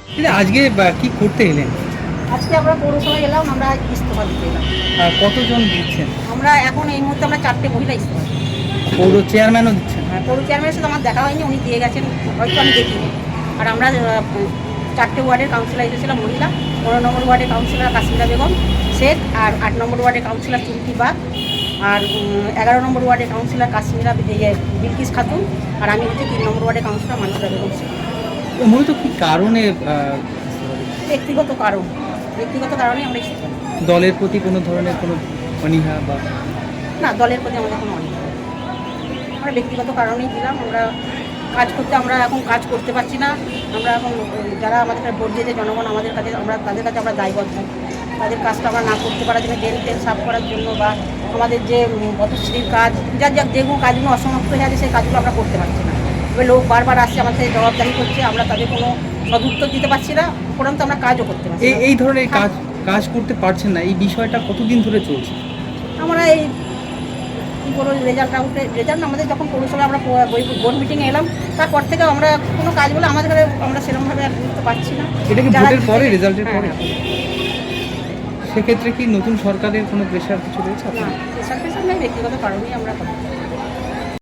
আজকে কি করতে এলেন? আজকে আমরা পৌরসভায় এলাম, আমরা ইস্তফা দিতে এলাম। আর কতজন দিচ্ছেন? আমরা এখন এই মুহূর্তে আমরা 4টে মহিলা ইস্তফা দিই। পৌর চেয়ারম্যানও দিচ্ছেন? পৌর চেয়ারম্যানের সাথে আমার দেখা হয়নি, উনি দিয়ে গেছেন, হয়তো আমি দেখিনি। আর আমরা 4টে ওয়ার্ডের কাউন্সিলর এসেছিলাম মহিলা। 15 নম্বর ওয়ার্ডের কাউন্সিলর কাশ্মীরা বেগম শেখ, আর 8 নম্বর ওয়ার্ডের কাউন্সিলর চুমকি বাগ, আর 11 নম্বর ওয়ার্ডের কাউন্সিলর কাশ্মীরা বিলকিস খাতুন, আর আমি হচ্ছে 3 নম্বর ওয়ার্ডের কাউন্সিলর মানসুরা বেগম শেখ। মূলত কি কারণে ব্যক্তিগত কারণে আমরা ইস্তফা দিই। দলের প্রতি কোনো ধরনের কোনো অনীহা বা? না, দলের প্রতি আমাদের কোনো অনীহা নেই। আমরা ব্যক্তিগত কারণেই দিলাম। আমরা এখন কাজ করতে পারছি না। আমরা এখন যারা আমাদের ভোট দিয়েছে জনগণ, আমাদের কাছে তাদের কাছে আমরা দায়বদ্ধ। তাদের কাজটা আমরা না করতে পারার জন্য, ড্রেন টেন সাফ করার জন্য, বা আমাদের যে পথশ্রীর কাজ, যেগুলো কাজগুলো অসমাপ্ত হয়ে আছে সেই কাজগুলো আমরা করতে পারছি না। এবার লোক বারবার আসছে, আমাদের সাথে জবাবদারি করছে, আমরা তাদের কোনো সদুত্তর দিতে পারছি না, উপরন্তু আমরা কাজও করতে পারছি না। এই ধরনের কাজ করতে পারছেন না, এই বিষয়টা কতদিন ধরে চলছে? আমরা এই কী বলবো, রেজাল্ট আমাদের যখন পৌরসভায় আমরা বোর্ড মিটিংয়ে এলাম, তারপর থেকে আমরা কোনো কাজ বলে আমাদের ঘরে আমরা সেরকমভাবে আর করতে পারছি না। এটা কি ভোটের পরে, রেজাল্টের হ্যাঁ, পরে? সেক্ষেত্রে কি নতুন সরকারের কোনো প্রেশার কিছু রয়েছে? না, প্রেশার নেই, ব্যক্তিগত কারণেই আমরা করি।